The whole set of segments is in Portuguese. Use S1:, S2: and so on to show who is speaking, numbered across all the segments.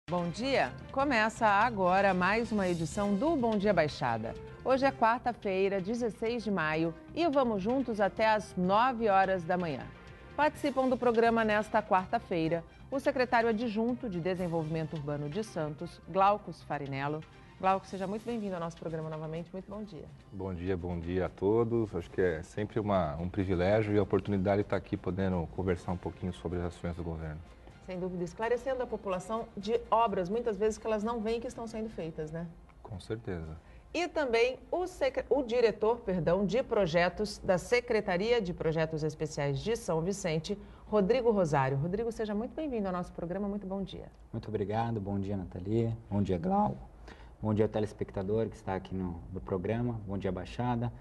S1: Bom dia! Começa agora mais uma edição do Bom Dia Baixada. Hoje é quarta-feira, 16 de maio e vamos juntos até às 9 horas da manhã. Participam do programa nesta quarta-feira o secretário adjunto de Desenvolvimento Urbano de Santos, Glaucus Farinello. Glaucus, seja muito bem-vindo ao nosso programa novamente. Muito bom dia.
S2: Bom dia a todos. Acho que é sempre um privilégio e a oportunidade de estar aqui podendo conversar um pouquinho sobre as ações do governo.
S1: Sem dúvida, esclarecendo a população de obras, muitas vezes que elas não veem que estão sendo feitas, né?
S2: Com certeza.
S1: E também o diretor de projetos da Secretaria de Projetos Especiais de São Vicente, Rodrigo Rosário. Rodrigo, seja muito bem-vindo ao nosso programa. Muito bom dia.
S3: Muito obrigado. Bom dia, Nathalie. Bom dia, Glauco. Bom dia, telespectador que está aqui no programa. Bom dia, Baixada.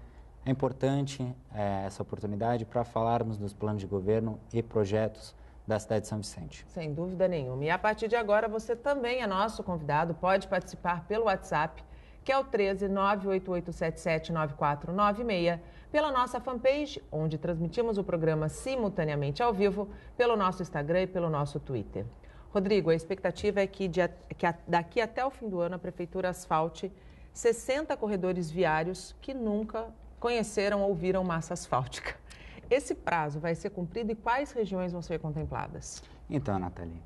S3: É importante essa oportunidade para falarmos dos planos de governo e projetos da cidade de São Vicente.
S1: Sem dúvida nenhuma. E a partir de agora, você também é nosso convidado, pode participar pelo WhatsApp, que é o 13 98877 9496, pela nossa fanpage, onde transmitimos o programa simultaneamente ao vivo, pelo nosso Instagram e pelo nosso Twitter. Rodrigo, a expectativa é que daqui até o fim do ano a Prefeitura asfalte 60 corredores viários que nunca conheceram ou viram massa asfáltica. Esse prazo vai ser cumprido e quais regiões vão ser contempladas?
S3: Então, Nathalie,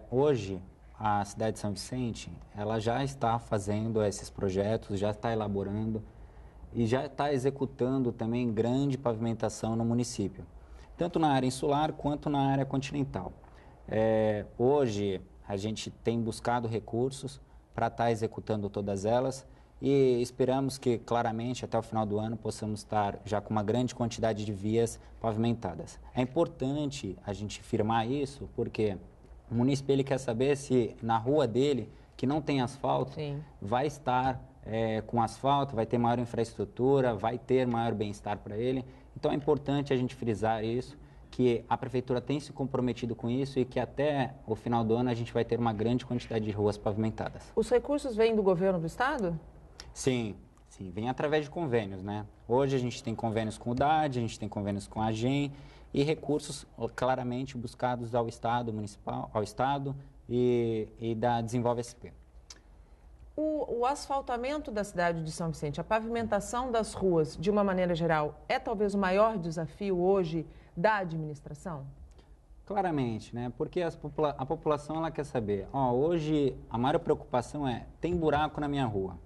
S3: hoje a cidade de São Vicente, ela já está fazendo esses projetos, já está elaborando e já está executando também grande pavimentação no município, tanto na área insular quanto na área continental. Hoje a gente tem buscado recursos para estar executando todas elas e esperamos que, claramente, até o final do ano, possamos estar já com uma grande quantidade de vias pavimentadas. É importante a gente firmar isso, porque o município ele quer saber se na rua dele, que não tem asfalto,
S1: Sim,
S3: vai estar com asfalto, vai ter maior infraestrutura, vai ter maior bem-estar para ele. Então, é importante a gente frisar isso, que a Prefeitura tem se comprometido com isso e que até o final do ano a gente vai ter uma grande quantidade de ruas pavimentadas.
S1: Os recursos vêm do governo do estado?
S3: Sim, vem através de convênios, né? Hoje a gente tem convênios com o DAD, a gente tem convênios com a AGEM e recursos claramente buscados ao Estado municipal, ao Estado e da Desenvolve SP.
S1: O asfaltamento da cidade de São Vicente, a pavimentação das ruas, de uma maneira geral, é talvez o maior desafio hoje da administração?
S3: Claramente, né? Porque a população ela quer saber, hoje a maior preocupação tem buraco na minha rua.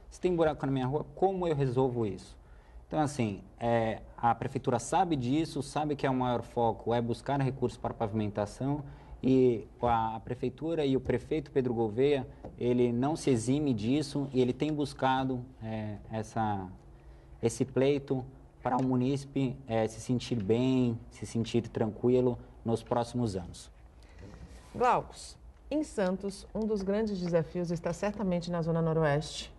S3: Se tem buraco na minha rua, como eu resolvo isso? Então, assim, a Prefeitura sabe disso, sabe que o maior foco é buscar recursos para pavimentação e a Prefeitura e o prefeito Pedro Gouveia, ele não se exime disso e ele tem buscado esse pleito para o munícipe se sentir bem, se sentir tranquilo nos próximos anos.
S1: Glaucus, em Santos, um dos grandes desafios está certamente na Zona Noroeste,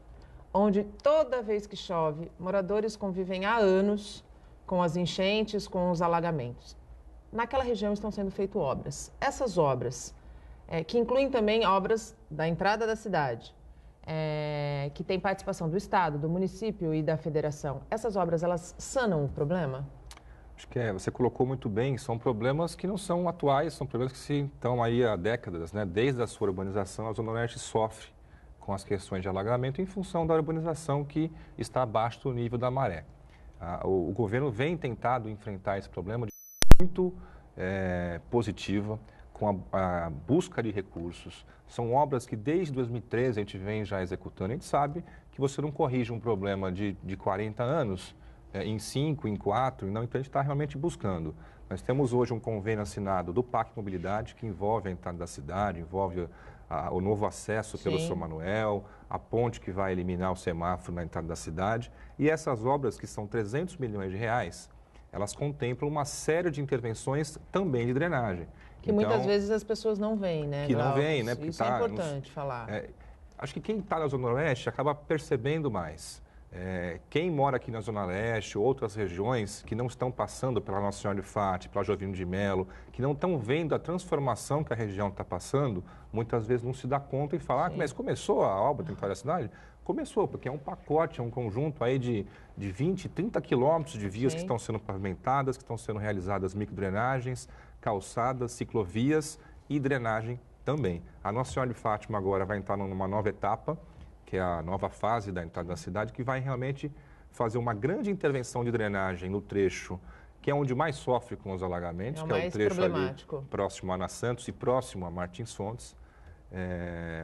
S1: onde toda vez que chove, moradores convivem há anos com as enchentes, com os alagamentos. Naquela região estão sendo feitas obras. Essas obras, que incluem também obras da entrada da cidade, que tem participação do Estado, do município e da federação, essas obras, elas sanam o problema?
S2: Acho que você colocou muito bem, são problemas que não são atuais, são problemas que estão aí há décadas, né? Desde a sua urbanização, a Zona Oeste sofre com as questões de alagamento em função da urbanização que está abaixo do nível da maré. O governo vem tentado enfrentar esse problema de muito positiva, com a busca de recursos. São obras que desde 2013 a gente vem já executando. A gente sabe que você não corrige um problema de 40 anos em 5, em 4, não, então a gente está realmente buscando. Nós temos hoje um convênio assinado do Pacto Mobilidade, que envolve a entrada da cidade, envolve o novo acesso pelo São Manuel, a ponte que vai eliminar o semáforo na entrada da cidade. E essas obras, que são 300 milhões de reais, elas contemplam uma série de intervenções também de drenagem.
S1: Que então, muitas vezes as pessoas não veem, né,
S2: que não veem, né?
S1: Isso é importante falar.
S2: Acho que quem está na Zona Oeste acaba percebendo mais. Quem mora aqui na Zona Leste, outras regiões que não estão passando pela Nossa Senhora de Fátima, pela Joaquim de Melo, que não estão vendo a transformação que a região está passando, muitas vezes não se dá conta e fala, mas começou a obra dentro da cidade? Começou, porque é um pacote, é um conjunto aí de 20, 30 quilômetros de vias que estão sendo pavimentadas, que estão sendo realizadas microdrenagens, calçadas, ciclovias e drenagem Também. A Nossa Senhora de Fátima agora vai entrar numa nova etapa, que é a nova fase da entrada da cidade, que vai realmente fazer uma grande intervenção de drenagem no trecho, que é onde mais sofre com os alagamentos, que é o trecho ali próximo a Ana Santos e próximo a Martins Fontes.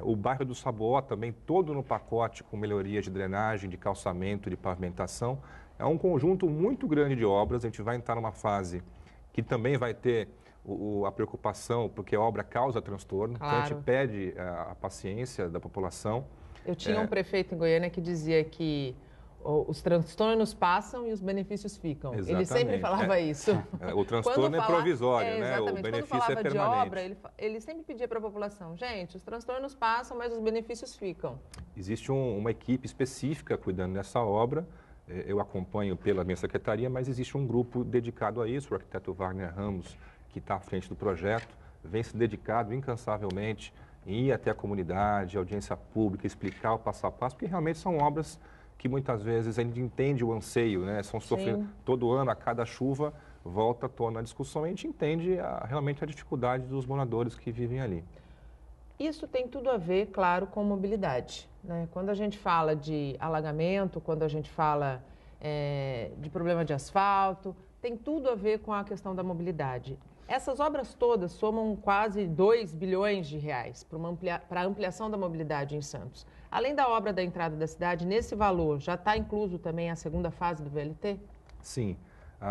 S2: O bairro do Saboó também todo no pacote com melhorias de drenagem, de calçamento, de pavimentação. É um conjunto muito grande de obras. A gente vai entrar numa fase que também vai ter a preocupação, porque a obra causa transtorno.
S1: Claro.
S2: Então a gente pede a paciência da população.
S1: Eu tinha um prefeito em Goiânia que dizia que os transtornos passam e os benefícios ficam.
S2: Exatamente.
S1: Ele sempre falava isso.
S2: O transtorno é provisório, né? O benefício
S1: Quando falava
S2: é permanente.
S1: de obra, ele sempre pedia para a população, gente, os transtornos passam, mas os benefícios ficam.
S2: Existe uma equipe específica cuidando dessa obra. Eu acompanho pela minha secretaria, mas existe um grupo dedicado a isso. O arquiteto Wagner Ramos, que está à frente do projeto, vem se dedicado incansavelmente em ir até a comunidade, audiência pública, explicar o passo a passo, porque realmente são obras que muitas vezes a gente entende o anseio, né? São sofridos todo ano, a cada chuva, volta à tona a discussão, e a gente entende realmente a dificuldade dos moradores que vivem ali.
S1: Isso tem tudo a ver, claro, com mobilidade, né? Quando a gente fala de alagamento, quando a gente fala de problema de asfalto, tem tudo a ver com a questão da mobilidade. Essas obras todas somam quase 2 bilhões de reais para a ampliação da mobilidade em Santos. Além da obra da entrada da cidade, nesse valor já está incluso também a segunda fase do VLT?
S2: Sim.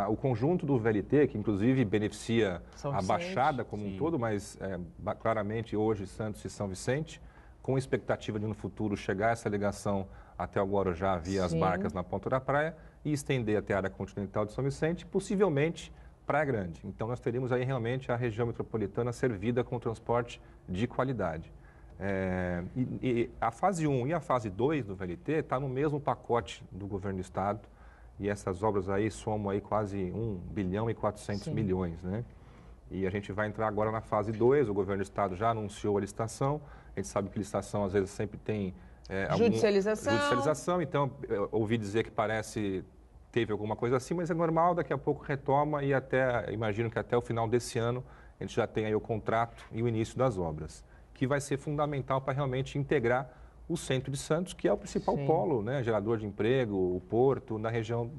S2: O conjunto do VLT, que inclusive beneficia a Baixada como um todo, mas claramente hoje Santos e São Vicente, com expectativa de no futuro chegar essa ligação até o Guarujá via as barcas na ponta da praia e estender até a área continental de São Vicente, possivelmente Praia Grande. Então nós teríamos aí realmente a região metropolitana servida com transporte de qualidade. E a fase 1 e a fase 2 do VLT está no mesmo pacote do governo do estado, e essas obras aí somam aí quase 1 bilhão e 400 milhões, né? E a gente vai entrar agora na fase 2, o governo do estado já anunciou a licitação, a gente sabe que licitação às vezes sempre tem judicialização, então eu ouvi dizer que teve alguma coisa assim, mas é normal, daqui a pouco retoma e imagino que até o final desse ano a gente já tem aí o contrato e o início das obras, que vai ser fundamental para realmente integrar o centro de Santos, que é o principal polo, né, gerador de emprego, o porto, na região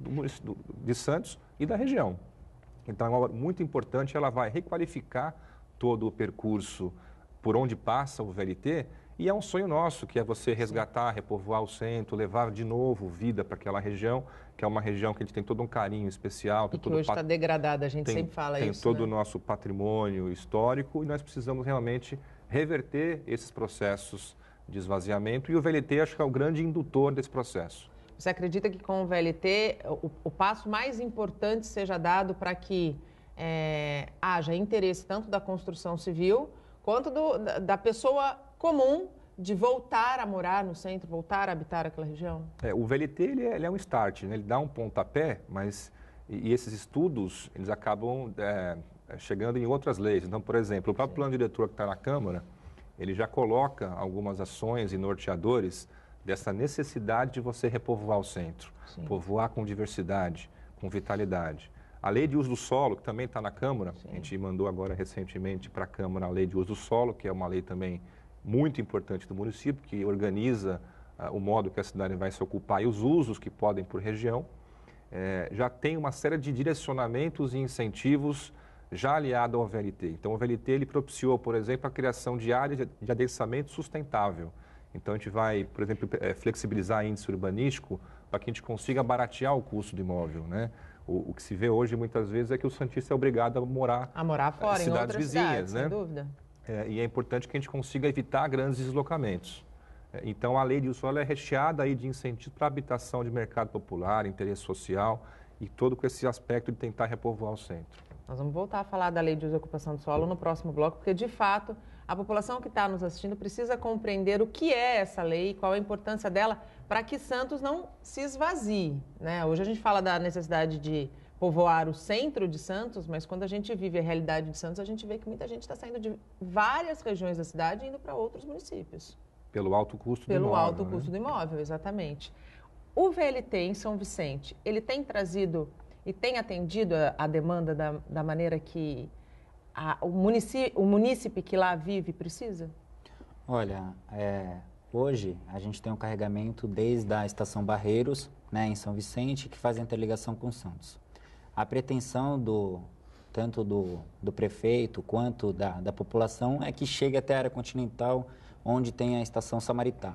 S2: de Santos e da região. Então é uma obra muito importante, ela vai requalificar todo o percurso por onde passa o VLT, e é um sonho nosso, que é você resgatar, repovoar o centro, levar de novo vida para aquela região, que é uma região que a gente tem todo um carinho especial.
S1: E que hoje está degradada, a gente sempre fala isso.
S2: Tem todo o nosso patrimônio histórico e nós precisamos realmente reverter esses processos de esvaziamento, e o VLT acho que é o grande indutor desse processo.
S1: Você acredita que com o VLT o passo mais importante seja dado para que haja interesse tanto da construção civil quanto da pessoa comum de voltar a morar no centro, voltar a habitar aquela região?
S2: O VLT ele é um start, né? Ele dá um pontapé, mas e esses estudos eles acabam chegando em outras leis. Então, por exemplo, o próprio plano diretor que está na Câmara, ele já coloca algumas ações e norteadores dessa necessidade de você repovoar o centro, povoar com diversidade, com vitalidade. A lei de uso do solo, que também está na Câmara, a gente mandou agora recentemente para a Câmara a lei de uso do solo, que é uma lei também muito importante do município, que organiza o modo que a cidade vai se ocupar e os usos que podem por região. Já tem uma série de direcionamentos e incentivos já aliado ao VLT. Então, o VLT ele propiciou, por exemplo, a criação de áreas de adensamento sustentável. Então, a gente vai, por exemplo, flexibilizar índice urbanístico para que a gente consiga baratear o custo do imóvel, né? O que se vê hoje, muitas vezes, é que o santista é obrigado a morar
S1: fora, em outras
S2: vizinhas,
S1: cidades,
S2: né?
S1: Sem dúvida.
S2: E é importante que a gente consiga evitar grandes deslocamentos. Então, a lei de uso do solo é recheada aí de incentivos para habitação de mercado popular, interesse social e todo com esse aspecto de tentar repovoar o centro.
S1: Nós vamos voltar a falar da lei de uso e ocupação do solo no próximo bloco, porque, de fato, a população que está nos assistindo precisa compreender o que é essa lei, qual a importância dela, para que Santos não se esvazie, né? Hoje a gente fala da necessidade de povoar o centro de Santos, mas quando a gente vive a realidade de Santos, a gente vê que muita gente está saindo de várias regiões da cidade e indo para outros municípios.
S2: Pelo alto custo do imóvel.
S1: Pelo alto custo do imóvel, exatamente. O VLT em São Vicente, ele tem trazido e tem atendido a demanda da maneira que o munícipe que lá vive precisa?
S3: Olha, hoje a gente tem um carregamento desde a estação Barreiros, né, em São Vicente, que faz a interligação com Santos. A pretensão tanto do prefeito quanto da população é que chegue até a área continental, onde tem a estação Samaritá.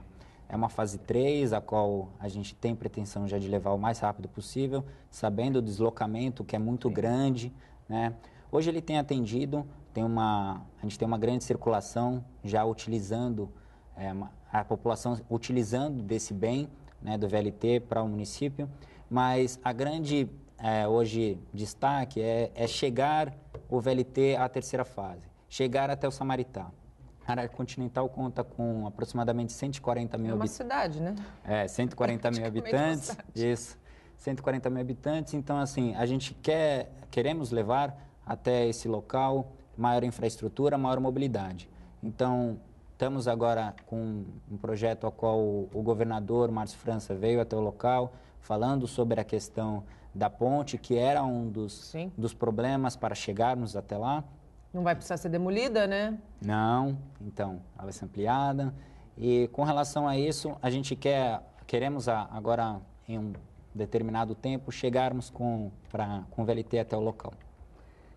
S3: É uma fase 3, a qual a gente tem pretensão já de levar o mais rápido possível, sabendo o deslocamento que é muito grande, né? Hoje ele tem atendido, a gente tem uma grande circulação já utilizando, a população utilizando desse bem, né, do VLT para o município, mas a grande, hoje, destaque é chegar o VLT à terceira fase, chegar até o Samaritá. A área continental conta com aproximadamente 140 mil habitantes.
S1: É uma cidade, né?
S3: 140 mil habitantes, isso, 140 mil habitantes. Então, assim, a gente queremos levar até esse local maior infraestrutura, maior mobilidade. Então, estamos agora com um projeto ao qual o governador Márcio França veio até o local, falando sobre a questão da ponte, que era um dos problemas para chegarmos até lá.
S1: Não vai precisar ser demolida, né?
S3: Não, então, ela vai ser ampliada. E com relação a isso, a gente queremos agora, em um determinado tempo, chegarmos com o VLT até o local.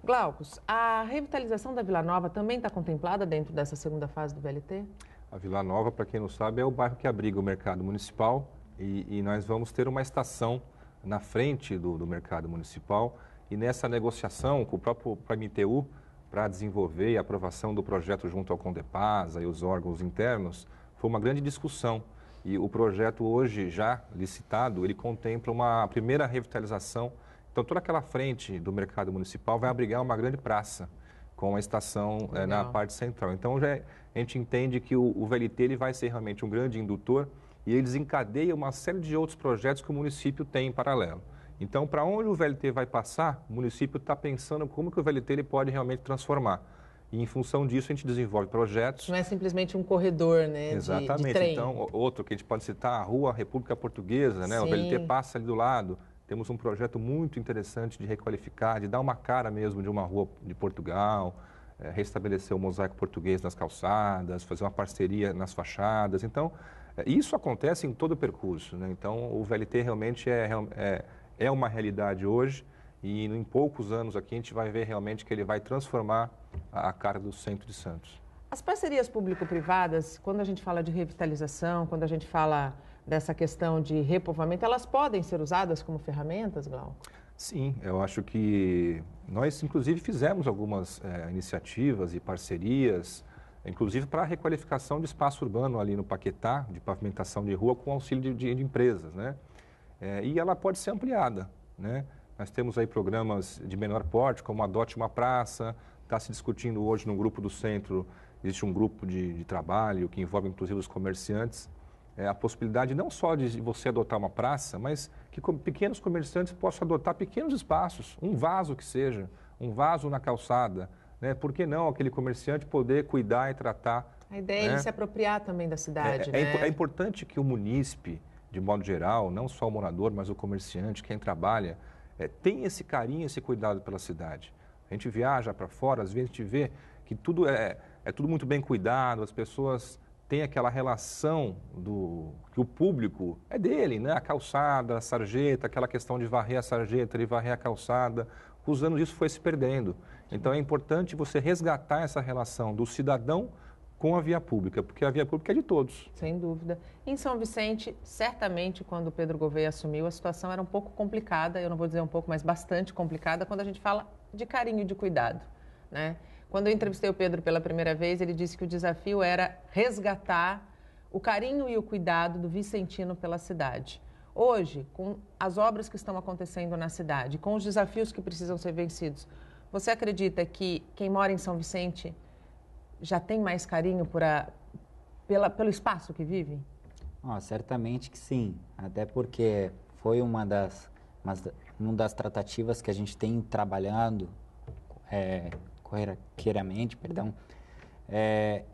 S1: Glaucus, a revitalização da Vila Nova também está contemplada dentro dessa segunda fase do VLT?
S2: A Vila Nova, para quem não sabe, é o bairro que abriga o mercado municipal e nós vamos ter uma estação na frente do mercado municipal e nessa negociação com o próprio MTU, para desenvolver e aprovação do projeto junto ao Condepasa e os órgãos internos, foi uma grande discussão. E o projeto hoje já licitado, ele contempla uma primeira revitalização. Então, toda aquela frente do mercado municipal vai abrigar uma grande praça com a estação na parte central. Então, a gente entende que o VLT ele vai ser realmente um grande indutor e ele desencadeia uma série de outros projetos que o município tem em paralelo. Então, para onde o VLT vai passar, o município está pensando como que o VLT ele pode realmente transformar. E, em função disso, a gente desenvolve projetos.
S1: Não é simplesmente um corredor, né?
S2: Exatamente.
S1: De trem.
S2: Então, outro que a gente pode citar, a Rua República Portuguesa, né? O VLT passa ali do lado. Temos um projeto muito interessante de requalificar, de dar uma cara mesmo de uma rua de Portugal, restabelecer o mosaico português nas calçadas, fazer uma parceria nas fachadas. Então, isso acontece em todo o percurso, né? Então, o VLT realmente é uma realidade hoje e em poucos anos aqui a gente vai ver realmente que ele vai transformar a cara do centro de Santos.
S1: As parcerias público-privadas, quando a gente fala de revitalização, quando a gente fala dessa questão de repovoamento, elas podem ser usadas como ferramentas, Glauco?
S2: Sim, eu acho que nós inclusive fizemos algumas iniciativas e parcerias, inclusive para a requalificação de espaço urbano ali no Paquetá, de pavimentação de rua com auxílio de empresas, né? E ela pode ser ampliada, né? Nós temos aí programas de menor porte, como Adote uma Praça, está se discutindo hoje no grupo do centro, existe um grupo de trabalho que envolve inclusive os comerciantes, a possibilidade não só de você adotar uma praça, mas que pequenos comerciantes possam adotar pequenos espaços, um vaso que seja, um vaso na calçada, né? Por que não aquele comerciante poder cuidar e tratar?
S1: A ideia é de se apropriar também da cidade, né?
S2: É importante que o munícipe, de modo geral, não só o morador, mas o comerciante, quem trabalha, tenha esse carinho, esse cuidado pela cidade. A gente viaja para fora, às vezes a gente vê que tudo é tudo muito bem cuidado, as pessoas têm aquela relação que o público é dele, né? A calçada, a sarjeta, aquela questão de varrer a sarjeta, de varrer a calçada. Com os anos isso foi se perdendo. Então é importante você resgatar essa relação do cidadão com a via pública, porque a via pública é de todos.
S1: Sem dúvida. Em São Vicente, certamente, quando o Pedro Gouveia assumiu, a situação era um pouco complicada, eu não vou dizer um pouco, mas bastante complicada, quando a gente fala de carinho e de cuidado, né? Quando eu entrevistei o Pedro pela primeira vez, ele disse que o desafio era resgatar o carinho e o cuidado do vicentino pela cidade. Hoje, com as obras que estão acontecendo na cidade, com os desafios que precisam ser vencidos, você acredita que quem mora em São Vicente já tem mais carinho pelo espaço que vive?
S3: Certamente que sim, até porque foi uma das tratativas que a gente tem trabalhando corriqueiramente,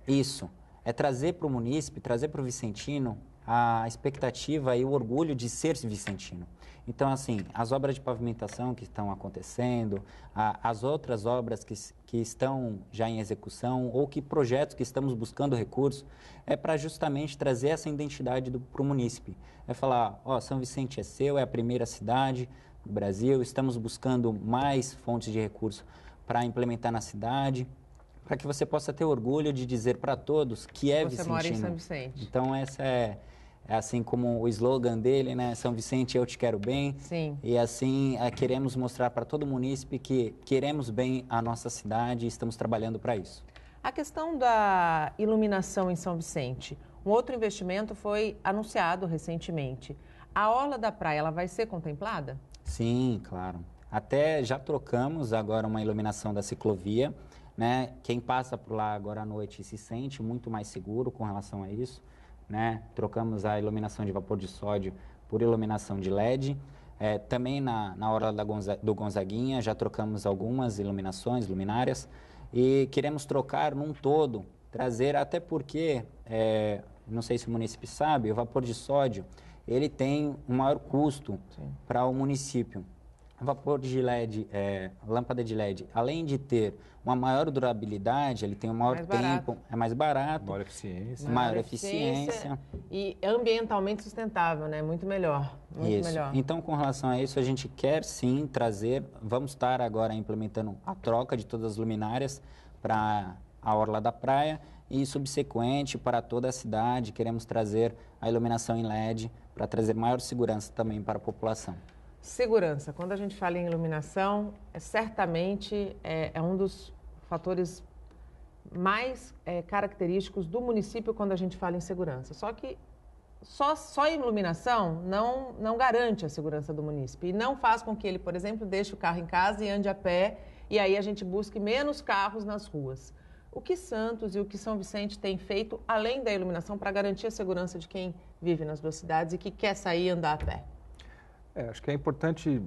S3: isso, trazer para o munícipe, trazer para o vicentino a expectativa e o orgulho de ser vicentino. Então, assim, as obras de pavimentação que estão acontecendo, as outras obras que estão já em execução ou que projetos que estamos buscando recurso, é para justamente trazer essa identidade para o munícipe. É falar, ó, São Vicente é seu, é a primeira cidade do Brasil, estamos buscando mais fontes de recurso para implementar na cidade, para que você possa ter orgulho de dizer para todos que é vicentino.
S1: Você mora em São Vicente.
S3: Então, essa é assim como o slogan dele, né? São Vicente, eu te quero bem.
S1: Sim.
S3: E assim, queremos mostrar para todo munícipe que queremos bem a nossa cidade e estamos trabalhando para isso.
S1: A questão da iluminação em São Vicente. Um outro investimento foi anunciado recentemente. A orla da praia, ela vai ser contemplada?
S3: Sim, claro. Até já trocamos agora uma iluminação da ciclovia, né? Quem passa por lá agora à noite se sente muito mais seguro com relação a isso. Né? Trocamos a iluminação de vapor de sódio por iluminação de LED. Também na hora do Gonzaguinha já trocamos algumas iluminações, luminárias, e queremos trocar num todo, trazer, até porque, não sei se o município sabe, o vapor de sódio ele tem um maior custo para o município. O vapor de LED, lâmpada de LED, além de ter uma maior durabilidade, ele tem um maior tempo, é mais barato.
S2: Maior eficiência.
S3: Maior eficiência.
S1: E ambientalmente sustentável, né? Muito melhor. Muito melhor.
S3: Então, com relação a isso, a gente quer sim trazer, vamos estar agora implementando a troca de todas as luminárias para a orla da praia e subsequente para toda a cidade. Queremos trazer a iluminação em LED para trazer maior segurança também para a população.
S1: Segurança. Quando a gente fala em iluminação, certamente é um dos fatores mais característicos do município quando a gente fala em segurança. Só que só a iluminação não garante a segurança do município e não faz com que ele, por exemplo, deixe o carro em casa e ande a pé e aí a gente busque menos carros nas ruas. O que Santos e o que São Vicente têm feito, além da iluminação, para garantir a segurança de quem vive nas duas cidades e que quer sair e andar a pé?
S2: Acho que é importante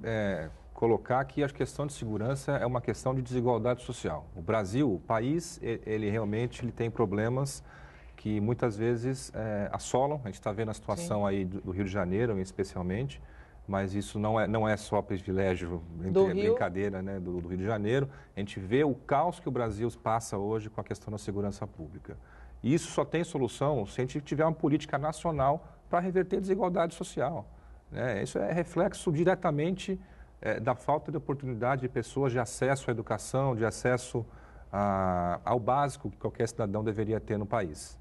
S2: colocar que a questão de segurança é uma questão de desigualdade social. O Brasil, o país, ele realmente tem problemas que muitas vezes assolam. A gente está vendo a situação aí do Rio de Janeiro, especialmente, mas isso não é só privilégio, brincadeira, né, do Rio de Janeiro. A gente vê o caos que o Brasil passa hoje com a questão da segurança pública. E isso só tem solução se a gente tiver uma política nacional para reverter a desigualdade social. Isso é reflexo diretamente da falta de oportunidade de pessoas de acesso à educação, de acesso ao básico que qualquer cidadão deveria ter no país.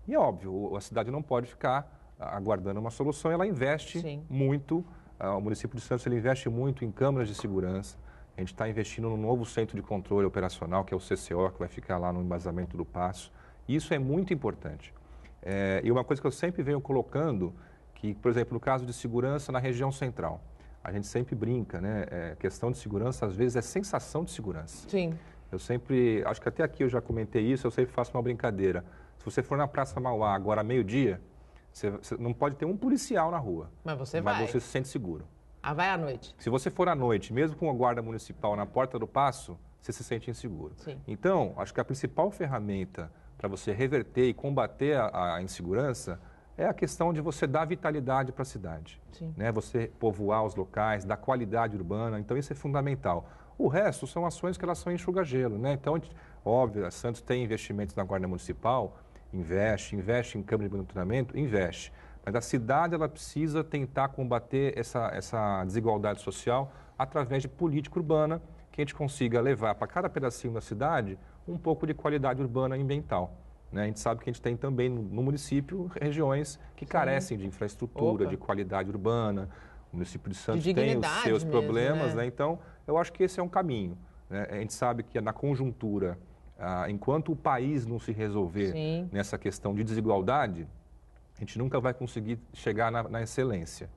S2: E é óbvio, a cidade não pode ficar aguardando uma solução, ela investe muito, o município de Santos ele investe muito em câmeras de segurança, a gente está investindo no novo centro de controle operacional, que é o CCO, que vai ficar lá no embasamento do Paço. Isso é muito importante. E uma coisa que eu sempre venho colocando, que, por exemplo, no caso de segurança na região central, a gente sempre brinca, né? Questão de segurança, às vezes, é sensação de segurança.
S1: Sim.
S2: Eu sempre, acho que até aqui eu já comentei isso, eu sempre faço uma brincadeira. Se você for na Praça Mauá agora, meio-dia, você não pode ter um policial na rua.
S1: Mas você
S2: vai. Mas você se sente seguro.
S1: Vai à noite.
S2: Se você for à noite, mesmo com a guarda municipal na porta do Paço, você se sente inseguro.
S1: Sim.
S2: Então, acho que a principal ferramenta para você reverter e combater a insegurança é a questão de você dar vitalidade para a cidade, né? Você povoar os locais, dar qualidade urbana, então isso é fundamental. O resto são ações que elas são enxuga-gelo, né? Então, óbvio, a Santos tem investimentos na Guarda Municipal, investe em câmara de monitoramento, investe. Mas a cidade ela precisa tentar combater essa desigualdade social através de política urbana, que a gente consiga levar para cada pedacinho da cidade um pouco de qualidade urbana e ambiental. A gente sabe que a gente tem também no município regiões que carecem de infraestrutura, de qualidade urbana. O município de Santos tem os seus problemas, né? Então, eu acho que esse é um caminho. A gente sabe que na conjuntura, enquanto o país não se resolver nessa questão de desigualdade, a gente nunca vai conseguir chegar na excelência.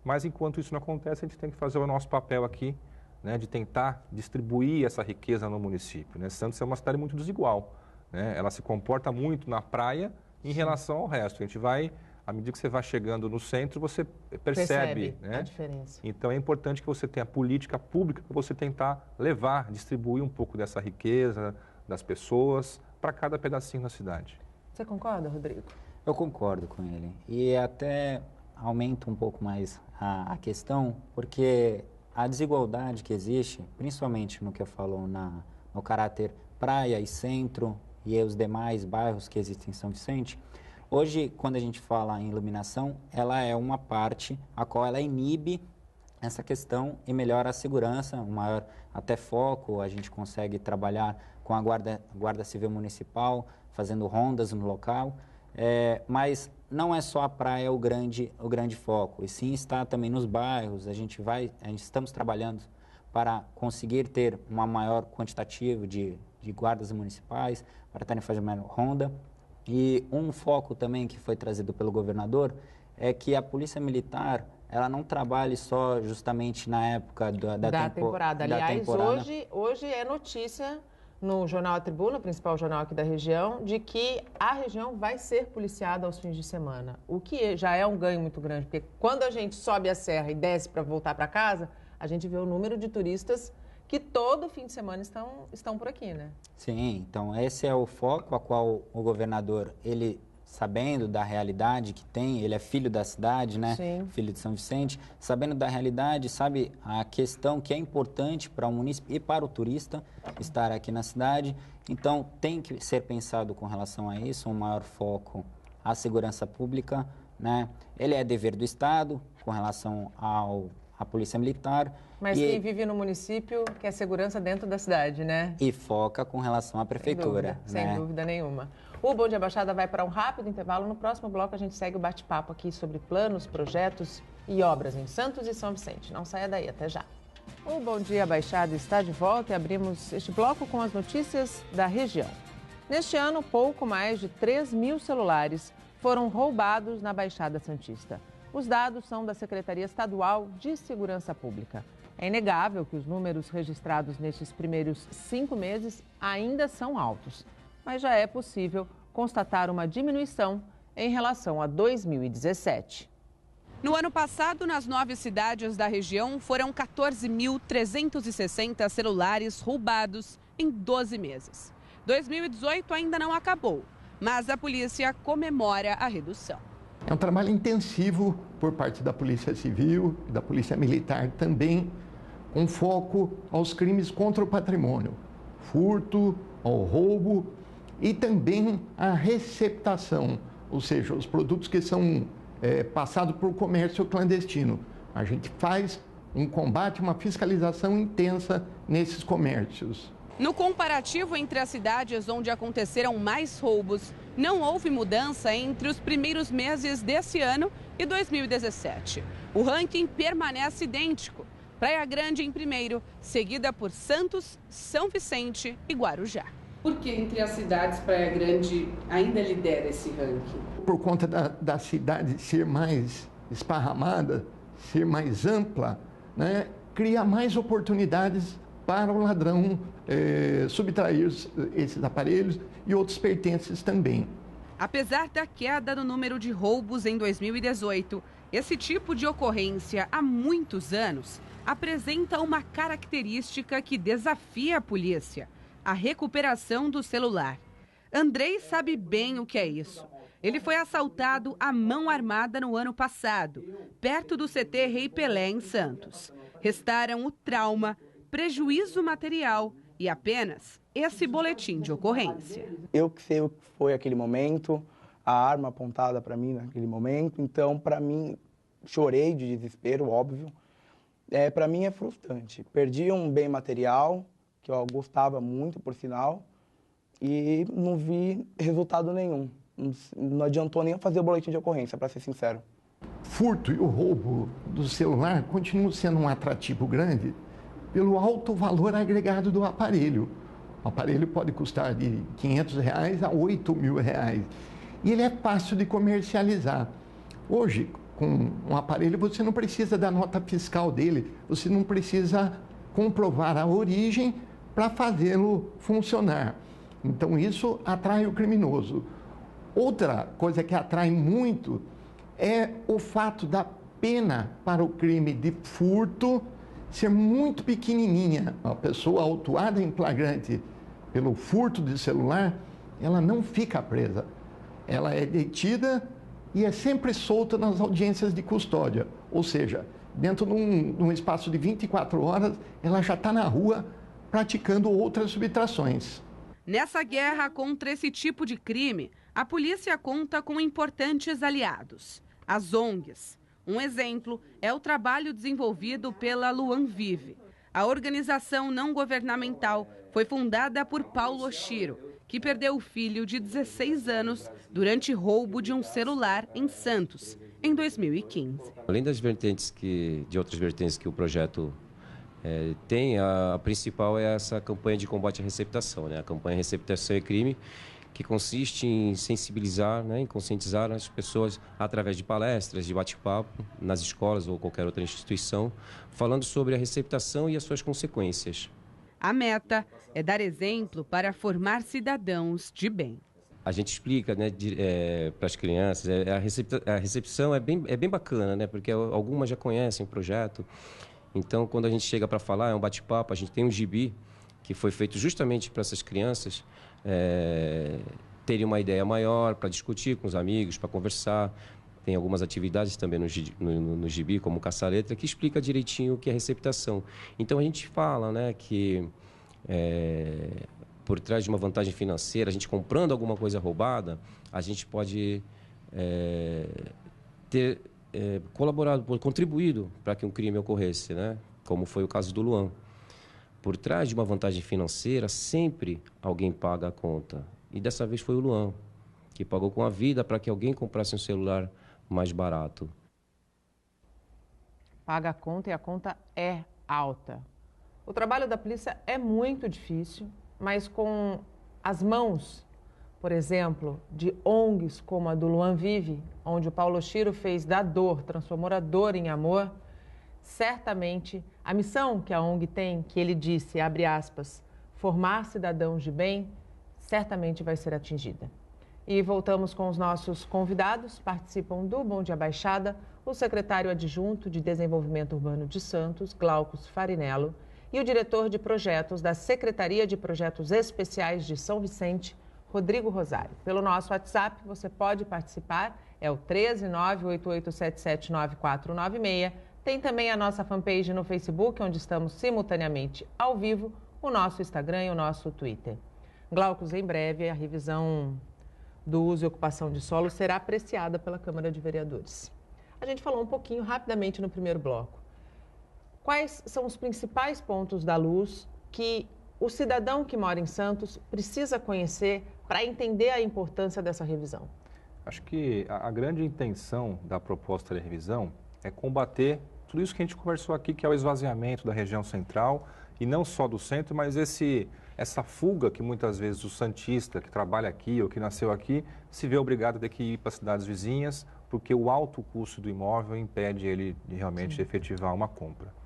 S2: Mas enquanto isso não acontece, a gente tem que fazer o nosso papel aqui, né, de tentar distribuir essa riqueza no município, né? Santos é uma cidade muito desigual. Ela se comporta muito na praia em relação ao resto. A gente vai, à medida que você vai chegando no centro, você percebe, né,
S1: a diferença.
S2: Então é importante que você tenha política pública para você tentar levar, distribuir um pouco dessa riqueza das pessoas para cada pedacinho da cidade.
S1: Você concorda, Rodrigo?
S3: Eu concordo com ele. E até aumenta um pouco mais a questão, porque a desigualdade que existe, principalmente no que eu falo no caráter praia e centro e os demais bairros que existem em São Vicente, hoje, quando a gente fala em iluminação, ela é uma parte a qual ela inibe essa questão e melhora a segurança, um maior até foco, a gente consegue trabalhar com a Guarda Civil Municipal, fazendo rondas no local, mas não é só a praia o grande foco, e sim está também nos bairros, estamos trabalhando para conseguir ter uma maior quantitativo de guardas municipais, para estarem fazendo ronda, e um foco também que foi trazido pelo governador é que a Polícia Militar ela não trabalhe só justamente na época da
S1: temporada. Aliás, hoje é notícia no Jornal A Tribuna, principal jornal aqui da região, de que a região vai ser policiada aos fins de semana, o que já é um ganho muito grande, porque quando a gente sobe a serra e desce para voltar para casa, a gente vê o número de turistas que todo fim de semana estão por aqui, né?
S3: Sim, então esse é o foco a qual o governador, ele sabendo da realidade que tem, ele é filho da cidade, né?
S1: Sim.
S3: Filho de São Vicente, sabendo da realidade, sabe a questão que é importante para o município e para o turista estar aqui na cidade. Então, tem que ser pensado com relação a isso, um maior foco à segurança pública, né? Ele é dever do Estado com relação à Polícia Militar.
S1: Mas quem vive no município quer segurança dentro da cidade, né?
S3: E foca com relação à prefeitura.
S1: Sem dúvida nenhuma. O Bom Dia Baixada vai para um rápido intervalo. No próximo bloco a gente segue o bate-papo aqui sobre planos, projetos e obras em Santos e São Vicente. Não saia daí, até já. O Bom Dia Baixada está de volta e abrimos este bloco com as notícias da região. Neste ano, pouco mais de 3.000 celulares foram roubados na Baixada Santista. Os dados são da Secretaria Estadual de Segurança Pública. É inegável que os números registrados nestes primeiros 5 meses ainda são altos, mas já é possível constatar uma diminuição em relação a 2017.
S4: No ano passado, nas 9 cidades da região, foram 14.360 celulares roubados em 12 meses. 2018 ainda não acabou, mas a polícia comemora a redução.
S5: É um trabalho intensivo por parte da Polícia Civil e da Polícia Militar também, com foco aos crimes contra o patrimônio, furto, ao roubo e também a receptação, ou seja, os produtos que são passados por comércio clandestino. A gente faz um combate, uma fiscalização intensa nesses comércios.
S4: No comparativo entre as cidades onde aconteceram mais roubos, não houve mudança entre os primeiros meses desse ano e 2017. O ranking permanece idêntico. Praia Grande em primeiro, seguida por Santos, São Vicente e Guarujá. Por que entre as cidades Praia Grande ainda lidera esse ranking?
S5: Por conta da cidade ser mais esparramada, ser mais ampla, né, cria mais oportunidades para o ladrão subtrair esses aparelhos e outros pertences também.
S4: Apesar da queda no número de roubos em 2018, esse tipo de ocorrência há muitos anos apresenta uma característica que desafia a polícia: a recuperação do celular. Andrei sabe bem o que é isso. Ele foi assaltado à mão armada no ano passado, perto do CT Rei Pelé, em Santos. Restaram o trauma, prejuízo material e apenas esse boletim de ocorrência.
S6: Eu que sei o que foi aquele momento, a arma apontada para mim naquele momento, então para mim, chorei de desespero, óbvio. Para mim é frustrante. Perdi um bem material, que eu gostava muito, por sinal, e não vi resultado nenhum. Não adiantou nem fazer o boletim de ocorrência, para ser sincero.
S5: Furto e o roubo do celular continuam sendo um atrativo grande pelo alto valor agregado do aparelho. O aparelho pode custar de R$ 500 a R$ 8.000. E ele é fácil de comercializar. Hoje, com um aparelho, você não precisa da nota fiscal dele, você não precisa comprovar a origem para fazê-lo funcionar. Então, isso atrai o criminoso. Outra coisa que atrai muito é o fato da pena para o crime de furto ser muito pequenininha. A pessoa autuada em flagrante pelo furto de celular, ela não fica presa. ela é detida e é sempre solta nas audiências de custódia. Ou seja, dentro de um espaço de 24 horas, ela já está na rua praticando outras subtrações.
S4: Nessa guerra contra esse tipo de crime, a polícia conta com importantes aliados, as ONGs. Um exemplo é o trabalho desenvolvido pela Luan Vive. A organização não governamental foi fundada por Paulo Oshiro, que perdeu o filho de 16 anos durante roubo de um celular em Santos, em 2015.
S7: Além das vertentes de outras vertentes que o projeto tem, a principal é essa campanha de combate à receptação, né? A campanha Receptação é Crime, que consiste em sensibilizar, né, em conscientizar as pessoas através de palestras, de bate-papo, nas escolas ou qualquer outra instituição, falando sobre a receptação e as suas consequências.
S4: A meta é dar exemplo para formar cidadãos de bem.
S7: A gente explica, né, para as crianças, a recepção é bem bacana, né, porque algumas já conhecem o projeto. Então, quando a gente chega para falar, é um bate-papo, a gente tem um gibi que foi feito justamente para essas crianças terem uma ideia maior, para discutir com os amigos, para conversar. Tem algumas atividades também no gibi, como Caça-Letra, que explica direitinho o que é receptação. Então, a gente fala, né, que por trás de uma vantagem financeira, a gente comprando alguma coisa roubada, a gente pode ter colaborado, contribuído para que um crime ocorresse, né? Como foi o caso do Luan. Por trás de uma vantagem financeira, sempre alguém paga a conta. E dessa vez foi o Luan, que pagou com a vida para que alguém comprasse um celular mais barato.
S1: Paga a conta e a conta é alta. O trabalho da polícia é muito difícil, mas com as mãos, por exemplo, de ONGs como a do Luan Vive, onde o Paulo Oshiro fez da dor, transformou a dor em amor, certamente a missão que a ONG tem, que ele disse, abre aspas, formar cidadãos de bem, certamente vai ser atingida. E voltamos com os nossos convidados, participam do Bom Dia Baixada, o secretário adjunto de Desenvolvimento Urbano de Santos, Glaucus Farinello, e o diretor de projetos da Secretaria de Projetos Especiais de São Vicente, Rodrigo Rosário. Pelo nosso WhatsApp, você pode participar, é o 13988779496. Tem também a nossa fanpage no Facebook, onde estamos simultaneamente ao vivo, o nosso Instagram e o nosso Twitter. Glaucus, em breve, a revisão do uso e ocupação de solo será apreciada pela Câmara de Vereadores. A gente falou um pouquinho rapidamente no primeiro bloco. Quais são os principais pontos da luz que o cidadão que mora em Santos precisa conhecer para entender a importância dessa revisão?
S2: Acho que a grande intenção da proposta de revisão é combater tudo isso que a gente conversou aqui, que é o esvaziamento da região central, e não só do centro, mas essa fuga que muitas vezes o santista que trabalha aqui ou que nasceu aqui se vê obrigado a ter que ir para cidades vizinhas, porque o alto custo do imóvel impede ele de realmente efetivar uma compra.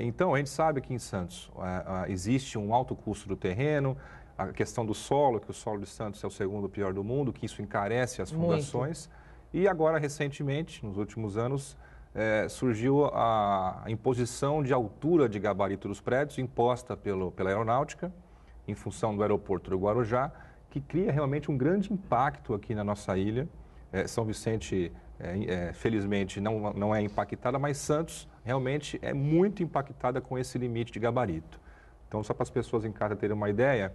S2: Então, a gente sabe que em Santos existe um alto custo do terreno, a questão do solo, que o solo de Santos é o segundo pior do mundo, que isso encarece as fundações. E agora, recentemente, nos últimos anos, surgiu a imposição de altura de gabarito dos prédios, imposta pela aeronáutica, em função do aeroporto do Guarujá, que cria realmente um grande impacto aqui na nossa ilha. São Vicente, felizmente, não é impactada, mas Santos realmente é muito impactada com esse limite de gabarito. Então, só para as pessoas em casa terem uma ideia,